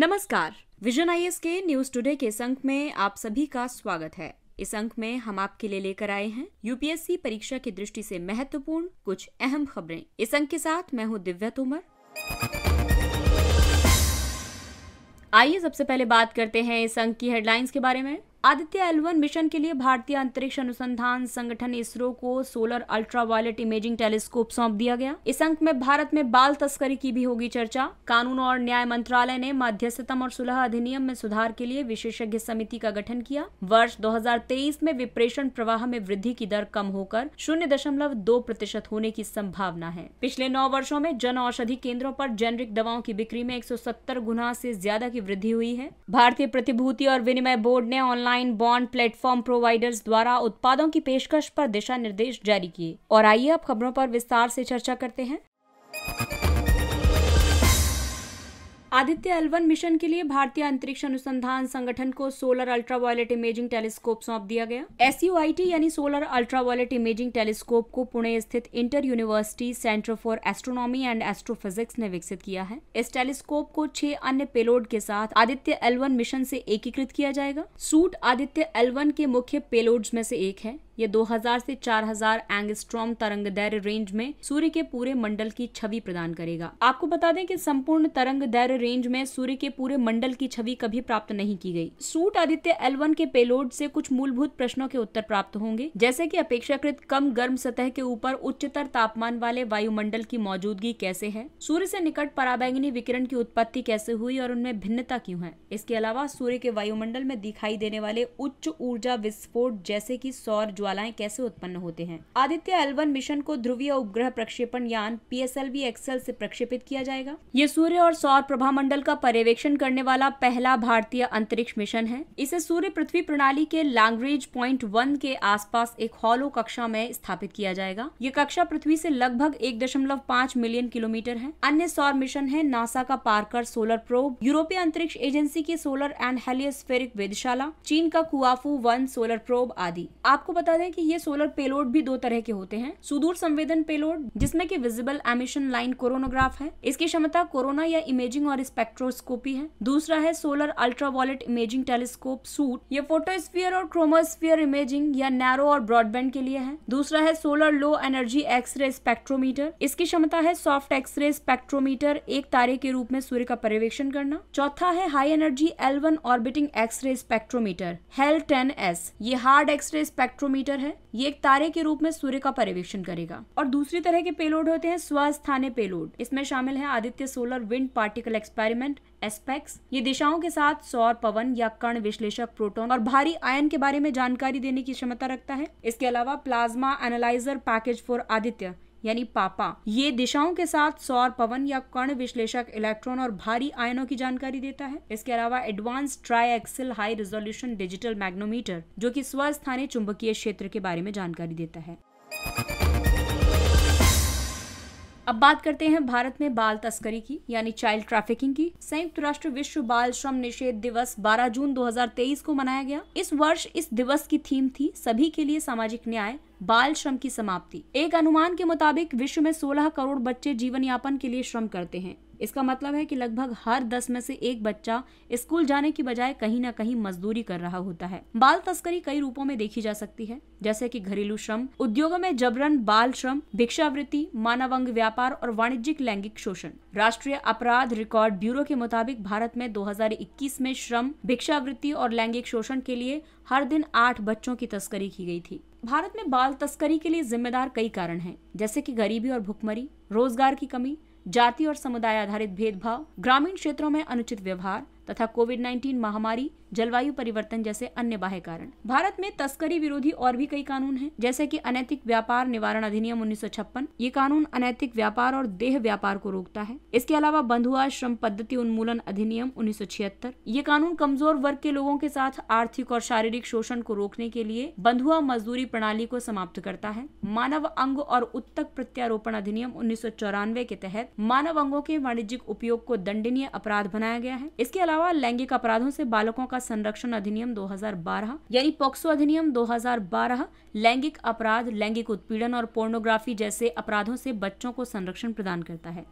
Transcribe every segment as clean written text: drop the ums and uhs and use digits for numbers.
नमस्कार, vision IAS के news today के इस अंक में आप सभी का स्वागत है। इस अंक में हम आपके लिए लेकर आए हैं यूपीएससी परीक्षा की दृष्टि से महत्वपूर्ण कुछ अहम खबरें। इस अंक के साथ मैं हूं दिव्या तोमर। आइए सबसे पहले बात करते हैं इस अंक की हेडलाइंस के बारे में। आदित्य L1 मिशन के लिए भारतीय अंतरिक्ष अनुसंधान संगठन इसरो को सोलर अल्ट्रावायलेट इमेजिंग टेलीस्कोप सौंप दिया गया। इस अंक में भारत में बाल तस्करी की भी होगी चर्चा। कानून और न्याय मंत्रालय ने मध्यस्थता और सुलह अधिनियम में सुधार के लिए विशेषज्ञ समिति का गठन किया। वर्ष 2023 में विप्रेषण प्रवाह में वृद्धि की दर कम होकर 0.2% होने की संभावना है। पिछले 9 वर्षों में जन औषधि केंद्रों पर जेनरिक दवाओं की बिक्री में 170 गुना से ज्यादा की वृद्धि हुई है। भारतीय प्रतिभूति और विनिमय बोर्ड ने ऑनलाइन बॉन्ड प्लेटफॉर्म प्रोवाइडर्स द्वारा उत्पादों की पेशकश पर दिशा निर्देश जारी किए। और आइए अब खबरों पर विस्तार से चर्चा करते हैं। आदित्य L1 मिशन के लिए भारतीय अंतरिक्ष अनुसंधान संगठन को सोलर अल्ट्रावायलेट इमेजिंग टेलीस्कोप सौंप दिया गया। SUIT यानी सोलर अल्ट्रावायलेट इमेजिंग टेलीस्कोप को पुणे स्थित inter university centre for astronomy and astrophysics ने विकसित किया है। इस टेलीस्कोप को 6 अन्य पेलोड के साथ आदित्य L1 मिशन से एकीकृत किया जाएगा। सूट आदित्य L1 के मुख्य पेलोड्स में से एक है। ये 2000 से 4000 एंगस्ट्रॉम तरंग दैर्घ्य रेंज में सूर्य के पूरे मंडल की छवि प्रदान करेगा। आपको बता दें कि संपूर्ण तरंग दैर्घ्य रेंज में सूर्य के पूरे मंडल की छवि कभी प्राप्त नहीं की गई। सूट आदित्य L1 के पेलोड से कुछ मूलभूत प्रश्नों के उत्तर प्राप्त होंगे, जैसे कि अपेक्षाकृत कम गर्म सतह के ऊपर उच्चतर तापमान वाले वायुमंडल की मौजूदगी कैसे है, सूर्य से निकट पराबैंगनी विकिरण की उत्पत्ति कैसे हुई और उनमें भिन्नता क्यों है। इसके अलावा सूर्य के वायुमंडल में दिखाई देने वाले उच्च ऊर्जा विस्फोट जैसे कि सौर ज्वालाएं कैसे उत्पन्न होते हैं। आदित्य L1 मिशन को ध्रुवीय उपग्रह प्रक्षेपण यान PSLV-XL से प्रक्षेपित किया जाएगा। ये सूर्य और सौर प्रभामंडल का पर्यवेक्षण करने वाला पहला भारतीय अंतरिक्ष मिशन है। इसे सूर्य पृथ्वी प्रणाली के लैग्रेंज पॉइंट 1 के आसपास एक हॉलो कक्षा में स्थापित किया जाएगा। ये कक्षा पृथ्वी से लगभग 1.5 मिलियन किलोमीटर है। अन्य सौर मिशन है नासा का पार्कर सोलर प्रोब, यूरोपीय अंतरिक्ष एजेंसी की सोलर एंड हेलियोस्फेरिक वेधशाला, चीन का कुआफू 1 सोलर प्रोब आदि। आपको बता दें कि ये सोलर पेलोड भी 2 तरह के होते हैं। सुदूर संवेदन पेलोड, जिसमें कि विजिबल एमिशन लाइन कोरोनोग्राफ है। इसकी क्षमता कोरोना या इमेजिंग और स्पेक्ट्रोस्कोपी है। दूसरा है solar ultraviolet imaging telescope suit. ये फोटोस्फीयर और क्रोमोस्फीयर इमेजिंग या नैरो और ब्रॉडबैंड के लिए है। दूसरा है solar low energy X ray spectrometer. इसकी क्षमता है सॉफ्ट एक्सरे स्पेक्ट्रोमीटर, एक तारे के रूप में सूर्य का पर्यवेक्षण करना। चौथा है high energy L1 orbiting X ray spectrometer HAL-10S। ये हार्ड एक्सरे स्पेक्ट्रोमीटर है। ये एक तारे के रूप में सूर्य का पर्यवेक्षण करेगा। और दूसरी तरह के पेलोड होते हैं स्वस्थानीय पेलोड। इसमें शामिल है Aditya solar wind particle experiment SPEX। ये दिशाओं के साथ सौर, पवन या कण विश्लेषक, प्रोटॉन और भारी आयन के बारे में जानकारी देने की क्षमता रखता है। इसके अलावा plasma analyser package for Aditya यानी पापा, ये दिशाओं के साथ सौर, पवन या कण विश्लेषक, इलेक्ट्रॉन और भारी आयनों की जानकारी देता है। इसके अलावा advance tri axial high resolution digital magnetometer, जो कि स्वस्थानीय चुंबकीय क्षेत्र के बारे में जानकारी देता है। अब बात करते हैं भारत में बाल तस्करी की यानी चाइल्ड ट्रैफिकिंग की। संयुक्त राष्ट्र विश्व बाल श्रम निषेध दिवस 12 जून 2023 को मनाया गया। इस वर्ष इस दिवस की थीम थी सभी के लिए सामाजिक न्याय, बाल श्रम की समाप्ति। एक अनुमान के मुताबिक विश्व में 16 करोड़ बच्चे जीवन यापन के लिए श्रम करते हैं। इसका मतलब है कि लगभग हर 10 में से एक बच्चा स्कूल जाने की बजाय कहीं न कहीं मजदूरी कर रहा होता है। बाल तस्करी कई रूपों में देखी जा सकती है, जैसे कि घरेलू श्रम, उद्योगों में जबरन बाल श्रम, भिक्षावृत्ति, मानव अंग व्यापार और वाणिज्यिक लैंगिक शोषण। राष्ट्रीय अपराध रिकॉर्ड ब्यूरो के मुताबिक भारत में 2021 में श्रम, भिक्षावृत्ति और लैंगिक शोषण के लिए हर दिन 8 बच्चों की तस्करी की गई थी। भारत में बाल तस्करी के लिए जिम्मेदार कई कारण हैं, जैसे कि गरीबी और भुखमरी, रोजगार की कमी, जाति और समुदाय आधारित भेदभाव, ग्रामीण क्षेत्रों में अनुचित व्यवहार तथा कोविड-19 महामारी, जलवायु परिवर्तन जैसे अन्य बाह्य कारण। भारत में तस्करी विरोधी और भी कई कानून हैं, जैसे कि अनैतिक व्यापार निवारण अधिनियम 1956। ये कानून अनैतिक व्यापार और देह व्यापार को रोकता है। इसके अलावा बंधुआ श्रम पद्धति उन्मूलन अधिनियम 1976। ये कानून कमजोर वर्ग के लोगों के साथ आर्थिक और शारीरिक शोषण को रोकने के लिए बंधुआ मजदूरी प्रणाली को समाप्त करता है। मानव अंग और उत्तक प्रत्यारोपण अधिनियम 1994 के तहत मानव अंगों के वाणिज्यिक उपयोग को दंडनीय अपराध बनाया गया है। इसके अलावा लैंगिक अपराधों से बालकों का संरक्षण अधिनियम 2012 यानी पॉक्सो अधिनियम 2012 लैंगिक अपराध, लैंगिक उत्पीड़न और पोर्नोग्राफी जैसे अपराधों से बच्चों को संरक्षण प्रदान करता है।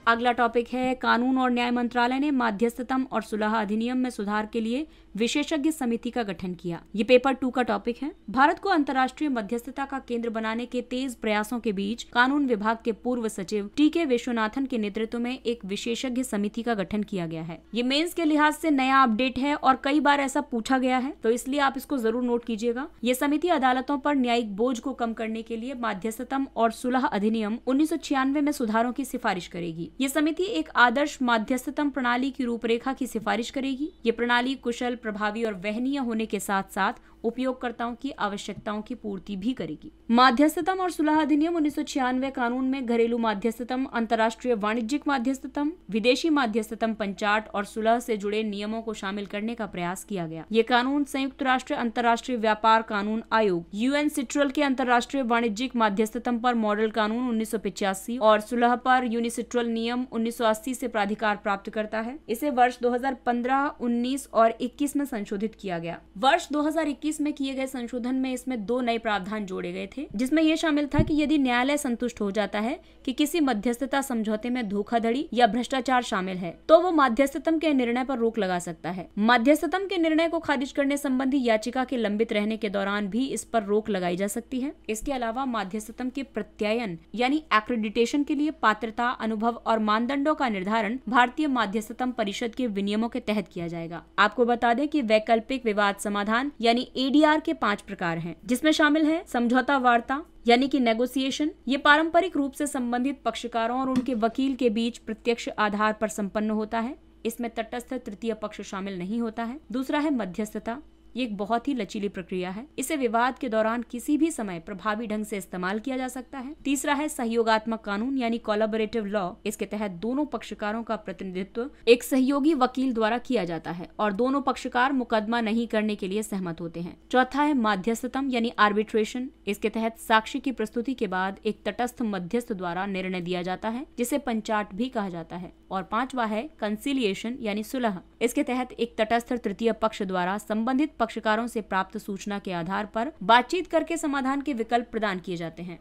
अगला टॉपिक है कानून और न्याय मंत्रालय ने मध्यस्थता और सुलह अधिनियम में सुधार के लिए विशेषज्ञ समिति का गठन किया। ये पेपर 2 का टॉपिक है। भारत को अंतर्राष्ट्रीय मध्यस्थता का केंद्र बनाने के तेज प्रयासों के बीच कानून विभाग के पूर्व सचिव टी.के. विश्वनाथन के नेतृत्व में एक विशेषज्ञ समिति का गठन किया गया है। ये मेंस के लिहाज से नया अपडेट है और कई बार ऐसा पूछा गया है, तो इसलिए आप इसको जरूर नोट कीजिएगा। ये समिति अदालतों पर न्यायिक बोझ को कम करने के लिए मध्यस्थता और सुलह अधिनियम 1996 में सुधारों की सिफारिश करेगी। ये समिति एक आदर्श मध्यस्थता प्रणाली की रूपरेखा की सिफारिश करेगी। ये प्रणाली कुशल, प्रभावी और वहनीय होने के साथ साथ उपयोगकर्ताओं की आवश्यकताओं की पूर्ति भी करेगी। मध्यस्थता और सुलह अधिनियम 1996 कानून में घरेलू मध्यस्थता, अंतर्राष्ट्रीय वाणिज्यिक मध्यस्थता, विदेशी मध्यस्थता, पंचाट और सुलह से जुड़े नियमों को शामिल करने का प्रयास किया गया। ये कानून संयुक्त राष्ट्र अंतर्राष्ट्रीय व्यापार कानून आयोग UNCITRAL के अंतर्राष्ट्रीय वाणिज्यिक मध्यस्थता पर मॉडल कानून 1985 और सुलह पर UNCITRAL नियम 1980 से प्राधिकार प्राप्त करता है। इसे वर्ष 2015, 19 और 21 में संशोधित किया गया। वर्ष 2021 में किए गए संशोधन में इसमें 2 नए प्रावधान जोड़े गए थे, जिसमें यह शामिल था कि यदि न्यायालय संतुष्ट हो जाता है कि किसी मध्यस्थता समझौते में धोखाधड़ी या भ्रष्टाचार शामिल है, तो वो मध्यस्थता के निर्णय पर रोक लगा सकता है। मध्यस्थता के निर्णय को खारिज करने संबंधी याचिका के लंबित रहने के दौरान भी इस पर रोक लगाई जा सकती है। इसके अलावा मध्यस्थता के प्रत्यायन यानी एक्रेडिटेशन के लिए पात्रता, अनुभव और मानदंडों का निर्धारण भारतीय मध्यस्थता परिषद के विनियमों के तहत किया जाएगा। आपको बता दें कि वैकल्पिक विवाद समाधान यानी ADR के 5 प्रकार हैं, जिसमें शामिल है समझौता वार्ता यानी कि नेगोशिएशन। ये पारंपरिक रूप से संबंधित पक्षकारों और उनके वकील के बीच प्रत्यक्ष आधार पर संपन्न होता है। इसमें तटस्थ तृतीय पक्ष शामिल नहीं होता है। दूसरा है मध्यस्थता। ये एक बहुत ही लचीली प्रक्रिया है। इसे विवाद के दौरान किसी भी समय प्रभावी ढंग से इस्तेमाल किया जा सकता है। तीसरा है सहयोगात्मक कानून यानी कोलैबोरेटिव लॉ। इसके तहत दोनों पक्षकारों का प्रतिनिधित्व एक सहयोगी वकील द्वारा किया जाता है और दोनों पक्षकार मुकदमा नहीं करने के लिए सहमत होते हैं। चौथा है मध्यस्थता यानी आर्बिट्रेशन। इसके तहत साक्षी की प्रस्तुति के बाद एक तटस्थ मध्यस्थ द्वारा निर्णय दिया जाता है, जिसे पंचाट भी कहा जाता है। और पांचवा है कंसिलिएशन यानी सुलह। इसके तहत एक तटस्थ तृतीय पक्ष द्वारा संबंधित पक्षकारों से प्राप्त सूचना के आधार पर बातचीत करके समाधान के विकल्प प्रदान किए जाते हैं।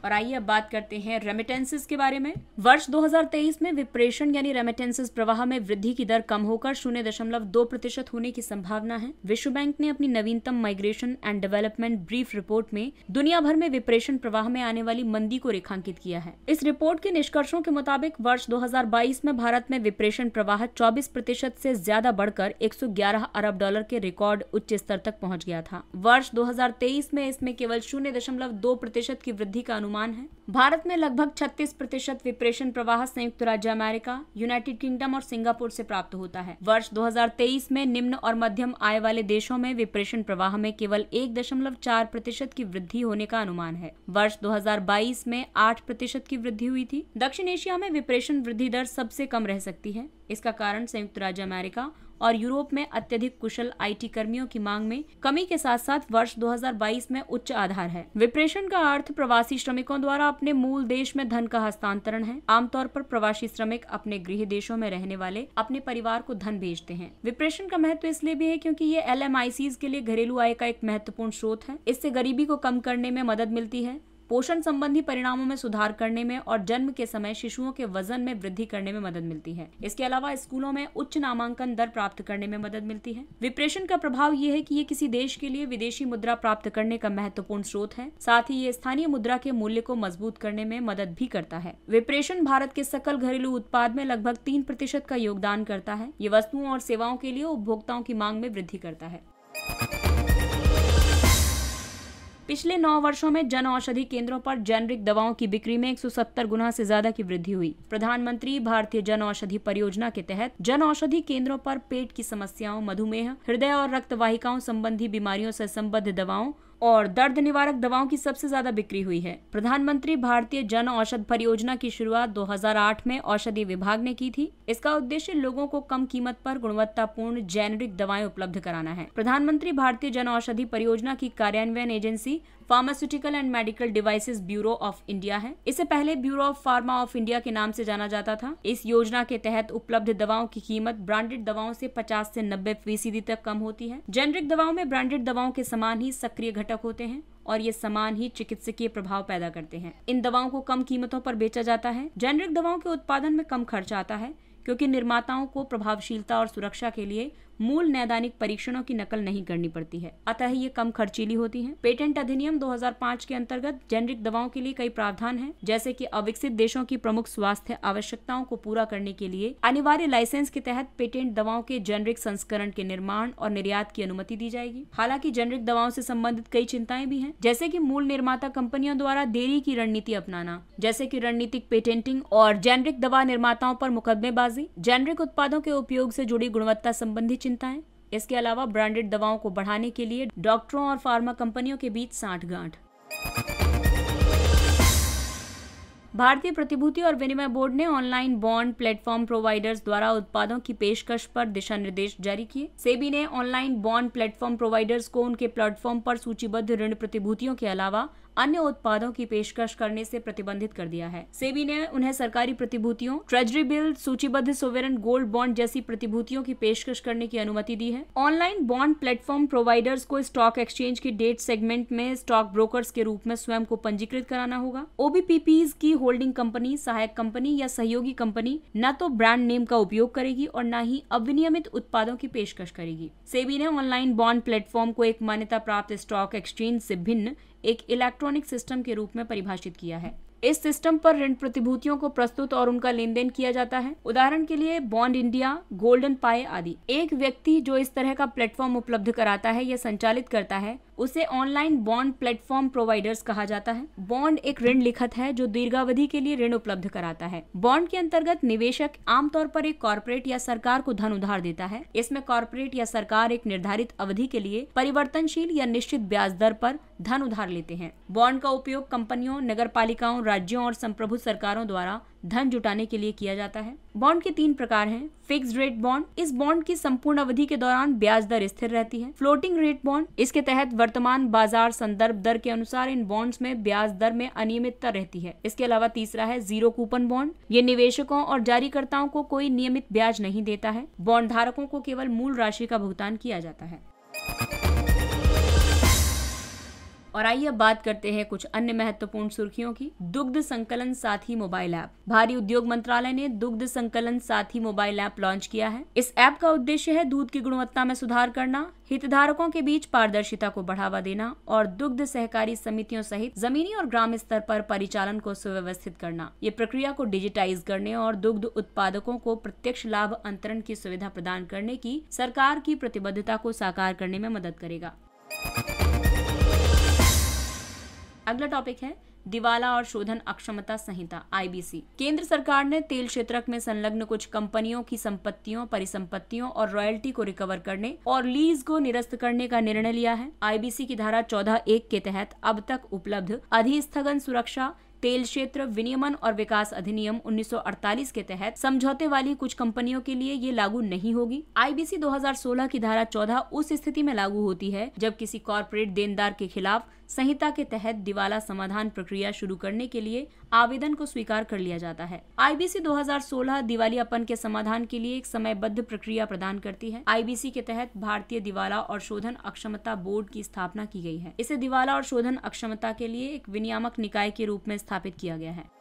और आइए अब बात करते हैं रेमिटेंसेस के बारे में। वर्ष 2023 में विप्रेषण यानी रेमिटेंसेस प्रवाह में वृद्धि की दर कम होकर 0.2% होने की संभावना है। विश्व बैंक ने अपनी नवीनतम migration and development brief report में दुनिया भर में विप्रेषण प्रवाह में आने वाली मंदी को रेखांकित किया है। इस रिपोर्ट के निष्कर्षों के मुताबिक वर्ष 2022 में भारत में विप्रेषण प्रवाह 24% से ज्यादा बढ़कर $111 अरब के रिकॉर्ड उच्च स्तर तक पहुँच गया था। वर्ष 2023 में इसमें केवल 0.2% की वृद्धि का है। भारत में लगभग 36% विप्रेषण प्रवाह संयुक्त राज्य अमेरिका, यूनाइटेड किंगडम और सिंगापुर से प्राप्त होता है। वर्ष 2023 में निम्न और मध्यम आय वाले देशों में विप्रेषण प्रवाह में केवल 1.4% की वृद्धि होने का अनुमान है। वर्ष 2022 में 8% की वृद्धि हुई थी। दक्षिण एशिया में विप्रेषण वृद्धि दर सबसे कम रह सकती है। इसका कारण संयुक्त राज्य अमेरिका और यूरोप में अत्यधिक कुशल IT कर्मियों की मांग में कमी के साथ साथ वर्ष 2022 में उच्च आधार है। विप्रेषण का अर्थ प्रवासी श्रमिकों द्वारा अपने मूल देश में धन का हस्तांतरण है। आमतौर पर प्रवासी श्रमिक अपने गृह देशों में रहने वाले अपने परिवार को धन भेजते हैं। विप्रेषण का महत्व इसलिए भी है क्योंकि ये LMICs के लिए घरेलू आय का एक महत्वपूर्ण स्रोत है। इससे गरीबी को कम करने में मदद मिलती है, पोषण संबंधी परिणामों में सुधार करने में और जन्म के समय शिशुओं के वजन में वृद्धि करने में मदद मिलती है। इसके अलावा स्कूलों में उच्च नामांकन दर प्राप्त करने में मदद मिलती है। विप्रेषण का प्रभाव ये है कि ये किसी देश के लिए विदेशी मुद्रा प्राप्त करने का महत्वपूर्ण स्रोत है। साथ ही ये स्थानीय मुद्रा के मूल्य को मजबूत करने में मदद भी करता है। विप्रेषण भारत के सकल घरेलू उत्पाद में लगभग 3% का योगदान करता है। ये वस्तुओं और सेवाओं के लिए उपभोक्ताओं की मांग में वृद्धि करता है। पिछले 9 वर्षों में जन औषधि केंद्रों पर जेनरिक दवाओं की बिक्री में 170 गुना से ज्यादा की वृद्धि हुई। प्रधानमंत्री भारतीय जन औषधि परियोजना के तहत जन औषधि केंद्रों पर पेट की समस्याओं, मधुमेह, हृदय और रक्त वाहिकाओं संबंधी बीमारियों से संबद्ध दवाओं और दर्द निवारक दवाओं की सबसे ज्यादा बिक्री हुई है। प्रधानमंत्री भारतीय जन औषध परियोजना की शुरुआत 2008 में औषधि विभाग ने की थी। इसका उद्देश्य लोगों को कम कीमत पर गुणवत्तापूर्ण जेनरिक दवाएं उपलब्ध कराना है। प्रधानमंत्री भारतीय जन औषधि परियोजना की कार्यान्वयन agency pharmaceutical and medical devices bureau of India है। इसे पहले bureau of pharma of India के नाम से जाना जाता था। इस योजना के तहत उपलब्ध दवाओं की कीमत ब्रांडेड दवाओं से 50 से 90% तक कम होती है। जेनरिक दवाओं में ब्रांडेड दवाओं के समान ही सक्रिय घटक होते हैं और ये समान ही चिकित्सकीय प्रभाव पैदा करते हैं। इन दवाओं को कम कीमतों पर बेचा जाता है। जेनेरिक दवाओं के उत्पादन में कम खर्च आता है क्योंकि निर्माताओं को प्रभावशीलता और सुरक्षा के लिए मूल नैदानिक परीक्षणों की नकल नहीं करनी पड़ती है, अतः ये कम खर्चीली होती हैं। पेटेंट अधिनियम 2005 के अंतर्गत जेनेरिक दवाओं के लिए कई प्रावधान हैं, जैसे कि अविकसित देशों की प्रमुख स्वास्थ्य आवश्यकताओं को पूरा करने के लिए अनिवार्य लाइसेंस के तहत पेटेंट दवाओं के जेनेरिक संस्करण के निर्माण और निर्यात की अनुमति दी जाएगी। हालांकि जेनेरिक दवाओं से संबंधित कई चिंताएं भी हैं, जैसे कि मूल निर्माता कंपनियों द्वारा देरी की रणनीति अपनाना, जैसे कि रणनीतिक पेटेंटिंग और जेनेरिक दवा निर्माताओं पर मुकदमेबाजी, जेनेरिक उत्पादों के उपयोग से जुड़ी गुणवत्ता संबंधी चिंताएं। इसके अलावा ब्रांडेड दवाओं को बढ़ाने के लिए डॉक्टरों और फार्मा कंपनियों के बीच सांठगांठ। भारतीय प्रतिभूति और विनिमय बोर्ड ने ऑनलाइन बॉन्ड प्लेटफॉर्म प्रोवाइडर्स द्वारा उत्पादों की पेशकश पर दिशा निर्देश जारी किए। सेबी ने ऑनलाइन बॉन्ड प्लेटफॉर्म प्रोवाइडर्स को उनके प्लेटफॉर्म पर सूचीबद्ध ऋण प्रतिभूतियों के अलावा अन्य उत्पादों की पेशकश करने से प्रतिबंधित कर दिया है। सेबी ने उन्हें सरकारी प्रतिभूतियों, ट्रेजरी बिल, सूचीबद्ध सोवेरेन गोल्ड बॉन्ड जैसी प्रतिभूतियों की पेशकश करने की अनुमति दी है। ऑनलाइन बॉन्ड प्लेटफॉर्म प्रोवाइडर्स को स्टॉक एक्सचेंज के डेट सेगमेंट में स्टॉक ब्रोकर्स के रूप में स्वयं को पंजीकृत कराना होगा। ओबीपीपीज की होल्डिंग कंपनी, सहायक कंपनी या सहयोगी कंपनी न तो ब्रांड नेम का उपयोग करेगी और न ही अविनियमित उत्पादों की पेशकश करेगी। सेबी ने ऑनलाइन बॉन्ड प्लेटफॉर्म को एक मान्यता प्राप्त स्टॉक एक्सचेंज से भिन्न एक इलेक्ट्रॉनिक सिस्टम के रूप में परिभाषित किया है। इस सिस्टम पर ऋण प्रतिभूतियों को प्रस्तुत और उनका लेन देन किया जाता है। उदाहरण के लिए बॉन्ड इंडिया, गोल्डन पाए आदि। एक व्यक्ति जो इस तरह का प्लेटफॉर्म उपलब्ध कराता है या संचालित करता है उसे ऑनलाइन बॉन्ड प्लेटफॉर्म प्रोवाइडर्स कहा जाता है। बॉन्ड एक ऋण लिखत है जो दीर्घावधि के लिए ऋण उपलब्ध कराता है। बॉन्ड के अंतर्गत निवेशक आमतौर पर एक कॉर्पोरेट या सरकार को धन उधार देता है। इसमें कॉर्पोरेट या सरकार एक निर्धारित अवधि के लिए परिवर्तनशील या निश्चित ब्याज दर पर धन उधार लेते हैं। बॉन्ड का उपयोग कंपनियों, नगरपालिकाओं, राज्यों और संप्रभु सरकारों द्वारा धन जुटाने के लिए किया जाता है। बॉन्ड के 3 प्रकार हैं। फिक्स्ड रेट बॉन्ड, इस बॉन्ड की संपूर्ण अवधि के दौरान ब्याज दर स्थिर रहती है। फ्लोटिंग रेट बॉन्ड, इसके तहत वर्तमान बाजार संदर्भ दर के अनुसार इन बॉन्ड्स में ब्याज दर में अनियमितता रहती है। इसके अलावा तीसरा है जीरो कूपन बॉन्ड, ये निवेशकों और जारीकर्ताओं को कोई नियमित ब्याज नहीं देता है। बॉन्ड धारकों को केवल मूल राशि का भुगतान किया जाता है। और आइए अब बात करते हैं कुछ अन्य महत्वपूर्ण सुर्खियों की। दुग्ध संकलन साथी मोबाइल ऐप। भारी उद्योग मंत्रालय ने दुग्ध संकलन साथी मोबाइल ऐप लॉन्च किया है। इस ऐप का उद्देश्य है दूध की गुणवत्ता में सुधार करना, हितधारकों के बीच पारदर्शिता को बढ़ावा देना और दुग्ध सहकारी समितियों सहित जमीनी और ग्राम स्तर पर परिचालन को सुव्यवस्थित करना। ये प्रक्रिया को डिजिटाइज करने और दुग्ध उत्पादकों को प्रत्यक्ष लाभ अंतरण की सुविधा प्रदान करने की सरकार की प्रतिबद्धता को साकार करने में मदद करेगा। अगला टॉपिक है दिवाला और शोधन अक्षमता संहिता (IBC). केंद्र सरकार ने तेल क्षेत्र में संलग्न कुछ कंपनियों की संपत्तियों, परिसंपत्तियों और रॉयल्टी को रिकवर करने और लीज को निरस्त करने का निर्णय लिया है। IBC की धारा 14(1) के तहत अब तक उपलब्ध अधिस्थगन सुरक्षा तेल क्षेत्र विनियमन और विकास अधिनियम 1948 के तहत समझौते वाली कुछ कंपनियों के लिए ये लागू नहीं होगी। IBC 2016 की धारा 14 उस स्थिति में लागू होती है जब किसी कॉर्पोरेट देनदार के खिलाफ संहिता के तहत दिवाला समाधान प्रक्रिया शुरू करने के लिए आवेदन को स्वीकार कर लिया जाता है। IBC 2016 दिवालियापन के समाधान के लिए एक समयबद्ध प्रक्रिया प्रदान करती है। IBC के तहत भारतीय दिवाला और शोधन अक्षमता बोर्ड की स्थापना की गई है। इसे दिवाला और शोधन अक्षमता के लिए एक विनियामक निकाय के रूप में स्थापित किया गया है।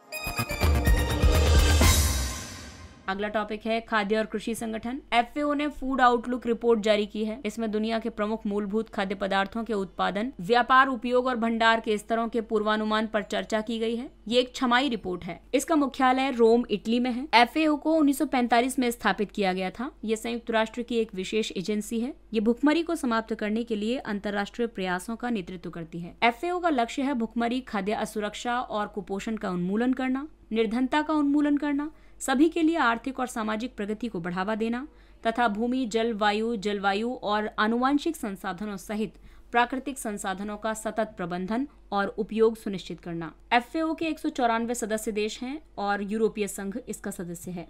अगला टॉपिक है खाद्य और कृषि संगठन। FAO ने फूड आउटलुक रिपोर्ट जारी की है। इसमें दुनिया के प्रमुख मूलभूत खाद्य पदार्थों के उत्पादन, व्यापार, उपयोग और भंडार के स्तरों के पूर्वानुमान पर चर्चा की गई है। ये एक छमाही रिपोर्ट है। इसका मुख्यालय रोम, इटली में है। FAO को 1945 में स्थापित किया गया था। ये संयुक्त राष्ट्र की एक विशेष एजेंसी है। ये भुखमरी को समाप्त करने के लिए अंतर्राष्ट्रीय प्रयासों का नेतृत्व करती है। FAO का लक्ष्य है भुखमरी, खाद्य असुरक्षा और कुपोषण का उन्मूलन करना, निर्धनता का उन्मूलन करना, सभी के लिए आर्थिक और सामाजिक प्रगति को बढ़ावा देना तथा भूमि, जलवायु और आनुवंशिक संसाधनों सहित प्राकृतिक संसाधनों का सतत प्रबंधन और उपयोग सुनिश्चित करना। FAO के 194 सदस्य देश हैं और यूरोपीय संघ इसका सदस्य है।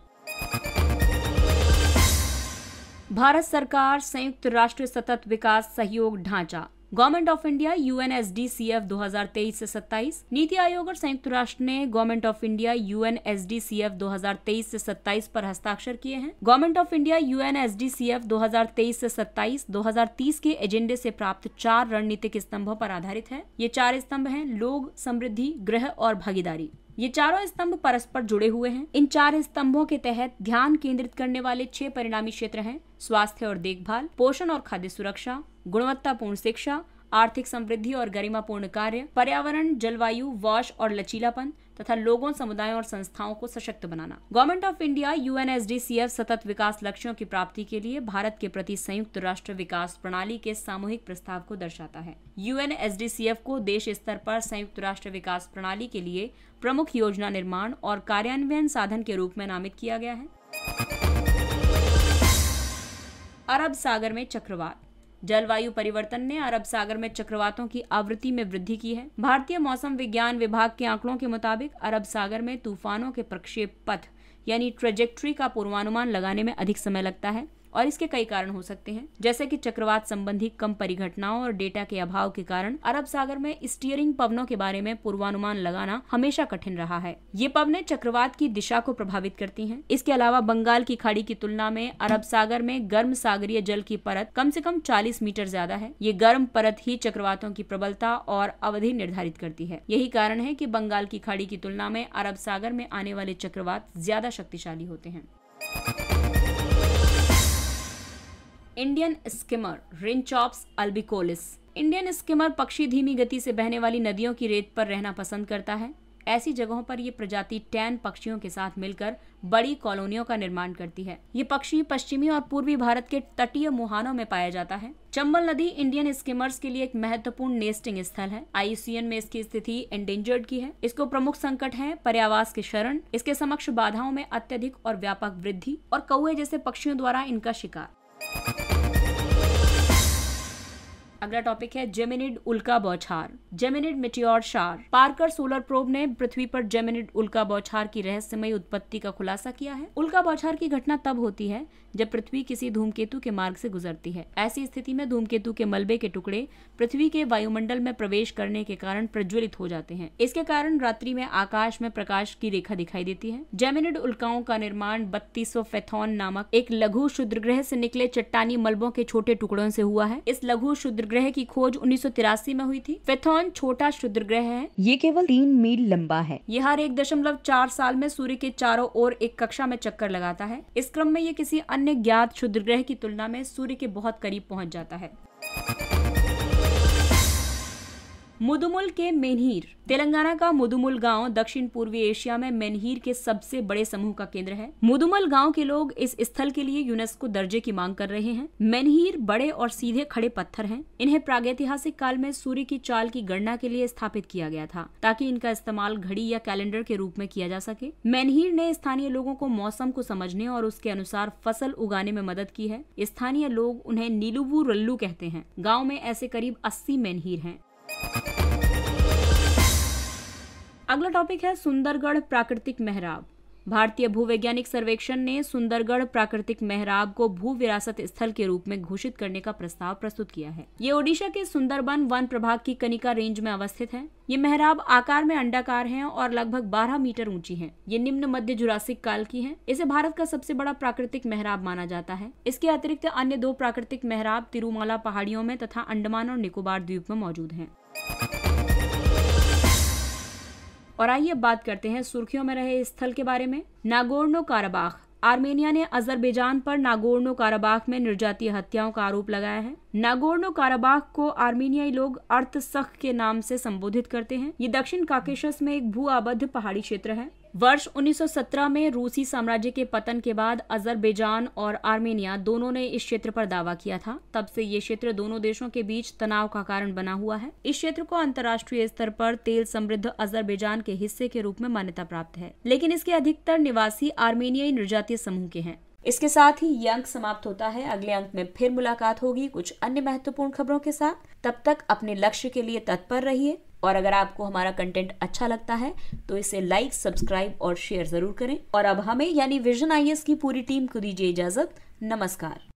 भारत सरकार संयुक्त राष्ट्र सतत विकास सहयोग ढांचा गवर्नमेंट ऑफ इंडिया UNSDCF 2023 से 27। नीति आयोग और संयुक्त राष्ट्र ने गवर्नमेंट ऑफ इंडिया UNSDCF 2023 से 27 पर हस्ताक्षर किए हैं। गवर्नमेंट ऑफ इंडिया UNSDCF 2023 से 27 2030 के एजेंडे से प्राप्त 4 रणनीतिक स्तंभों पर आधारित है। ये 4 स्तंभ हैं लोग, समृद्धि, गृह और भागीदारी। ये चारों स्तंभ परस्पर जुड़े हुए हैं। इन 4 स्तंभों के तहत ध्यान केंद्रित करने वाले 6 परिणामी क्षेत्र हैं: स्वास्थ्य और देखभाल, पोषण और खाद्य सुरक्षा, गुणवत्तापूर्ण शिक्षा, आर्थिक समृद्धि और गरिमापूर्ण कार्य, पर्यावरण, जलवायु, वॉश और लचीलापन तथा लोगों, समुदायों और संस्थाओं को सशक्त बनाना। गवर्नमेंट ऑफ इंडिया UNSDCF सतत विकास लक्ष्यों की प्राप्ति के लिए भारत के प्रति संयुक्त राष्ट्र विकास प्रणाली के सामूहिक प्रस्ताव को दर्शाता है। UNSDCF को देश स्तर पर संयुक्त राष्ट्र विकास प्रणाली के लिए प्रमुख योजना निर्माण और कार्यान्वयन साधन के रूप में नामित किया गया है। अरब सागर में चक्रवात। जलवायु परिवर्तन ने अरब सागर में चक्रवातों की आवृत्ति में वृद्धि की है। भारतीय मौसम विज्ञान विभाग के आंकड़ों के मुताबिक अरब सागर में तूफानों के प्रक्षेप पथ यानी ट्रेजेक्ट्री का पूर्वानुमान लगाने में अधिक समय लगता है और इसके कई कारण हो सकते हैं, जैसे कि चक्रवात संबंधी कम परिघटनाओं और डेटा के अभाव के कारण अरब सागर में स्टीयरिंग पवनों के बारे में पूर्वानुमान लगाना हमेशा कठिन रहा है। ये पवनें चक्रवात की दिशा को प्रभावित करती हैं। इसके अलावा बंगाल की खाड़ी की तुलना में अरब सागर में गर्म सागरीय जल की परत कम से कम 40 मीटर ज्यादा है। ये गर्म परत ही चक्रवातों की प्रबलता और अवधि निर्धारित करती है। यही कारण है कि बंगाल की खाड़ी की तुलना में अरब सागर में आने वाले चक्रवात ज्यादा शक्तिशाली होते हैं। इंडियन स्किमर रिंचॉप्स अल्बिकोलिस। इंडियन स्किमर पक्षी धीमी गति से बहने वाली नदियों की रेत पर रहना पसंद करता है। ऐसी जगहों पर ये प्रजाति टैन पक्षियों के साथ मिलकर बड़ी कॉलोनियों का निर्माण करती है। ये पक्षी पश्चिमी और पूर्वी भारत के तटीय मुहानों में पाया जाता है। चंबल नदी इंडियन स्किमर्स के लिए एक महत्वपूर्ण नेस्टिंग स्थल है। IUCN में इसकी स्थिति एंडेंजर्ड की है। इसको प्रमुख संकट है पर्यावास के शरण, इसके समक्ष बाधाओं में अत्यधिक और व्यापक वृद्धि और कौवे जैसे पक्षियों द्वारा इनका शिकार। अगला टॉपिक है जेमिनिड उल्का बौछार, जेमिनिड मेटियोर शार। पार्कर सोलर प्रोब ने पृथ्वी पर जेमिनिड उल्का बौछार की रहस्यमयी उत्पत्ति का खुलासा किया है। उल्का बौछार की घटना तब होती है जब पृथ्वी किसी धूमकेतु के मार्ग से गुजरती है। ऐसी स्थिति में धूमकेतु के मलबे के टुकड़े पृथ्वी के वायुमंडल में प्रवेश करने के कारण प्रज्वलित हो जाते हैं। इसके कारण रात्रि में आकाश में प्रकाश की रेखा दिखाई देती है। जेमिनिड उल्काओं का निर्माण 3200 फेथॉन नामक एक लघु क्षुद्रग्रह से निकले चट्टानी मलबों के छोटे टुकड़ों से हुआ है। इस लघु क्षुद्रग्रह की खोज 1983 में हुई थी। फेथॉन छोटा क्षुद्रग्रह है। ये केवल 3 मील लंबा है। यह हर 1.4 साल में सूर्य के चारों ओर एक कक्षा में चक्कर लगाता है। इस क्रम में यह किसी अन्य ज्ञात क्षुद्रग्रह की तुलना में सूर्य के बहुत करीब पहुंच जाता है। मुदुमुल के मेनहीर। तेलंगाना का मुदुमुल गांव दक्षिण पूर्वी एशिया में मेनहीर के सबसे बड़े समूह का केंद्र है। मुदुमुल गांव के लोग इस स्थल के लिए यूनेस्को दर्जे की मांग कर रहे हैं। मेनहीर बड़े और सीधे खड़े पत्थर हैं। इन्हें प्रागैतिहासिक काल में सूर्य की चाल की गणना के लिए स्थापित किया गया था ताकि इनका इस्तेमाल घड़ी या कैलेंडर के रूप में किया जा सके। मेनहीर ने स्थानीय लोगों को मौसम को समझने और उसके अनुसार फसल उगाने में मदद की है। स्थानीय लोग उन्हें नीलुवु रल्लू कहते हैं। गाँव में ऐसे करीब 80 मेनहीर हैं। अगला टॉपिक है सुंदरगढ़ प्राकृतिक मेहराब। भारतीय भूवैज्ञानिक सर्वेक्षण ने सुंदरगढ़ प्राकृतिक मेहराब को भू विरासत स्थल के रूप में घोषित करने का प्रस्ताव प्रस्तुत किया है। ये ओडिशा के सुंदरबन वन प्रभाग की कनिका रेंज में अवस्थित है। ये मेहराब आकार में अंडाकार हैं और लगभग 12 मीटर ऊंची हैं। ये निम्न मध्य जुरासिक काल की हैं। इसे भारत का सबसे बड़ा प्राकृतिक मेहराब माना जाता है। इसके अतिरिक्त अन्य 2 प्राकृतिक मेहराब तिरुमाला पहाड़ियों में तथा अंडमान और निकोबार द्वीप में मौजूद हैं। और आइए बात करते हैं सुर्खियों में रहे स्थल के बारे में। Nagorno Karabakh. आर्मेनिया ने अजरबैजान पर नागोर्नो काराबाख में निर्जातीय हत्याओं का आरोप लगाया है। नागोर्नो काराबाख को आर्मेनियाई लोग अर्तसख के नाम से संबोधित करते हैं। ये दक्षिण काकेशस में एक भू आबद्ध पहाड़ी क्षेत्र है। वर्ष 1917 में रूसी साम्राज्य के पतन के बाद अजरबैजान और आर्मेनिया दोनों ने इस क्षेत्र पर दावा किया था। तब से ये क्षेत्र दोनों देशों के बीच तनाव का कारण बना हुआ है। इस क्षेत्र को अंतर्राष्ट्रीय स्तर पर तेल समृद्ध अजरबैजान के हिस्से के रूप में मान्यता प्राप्त है, लेकिन इसके अधिकतर निवासी आर्मेनियाई निर्जातीय समूह के हैं। इसके साथ ही ये अंक समाप्त होता है। अगले अंक में फिर मुलाकात होगी कुछ अन्य महत्वपूर्ण खबरों के साथ। तब तक अपने लक्ष्य के लिए तत्पर रहिए और अगर आपको हमारा कंटेंट अच्छा लगता है तो इसे लाइक, सब्सक्राइब और शेयर जरूर करें। और अब हमें यानी विजन IAS की पूरी टीम को दीजिए इजाजत। नमस्कार।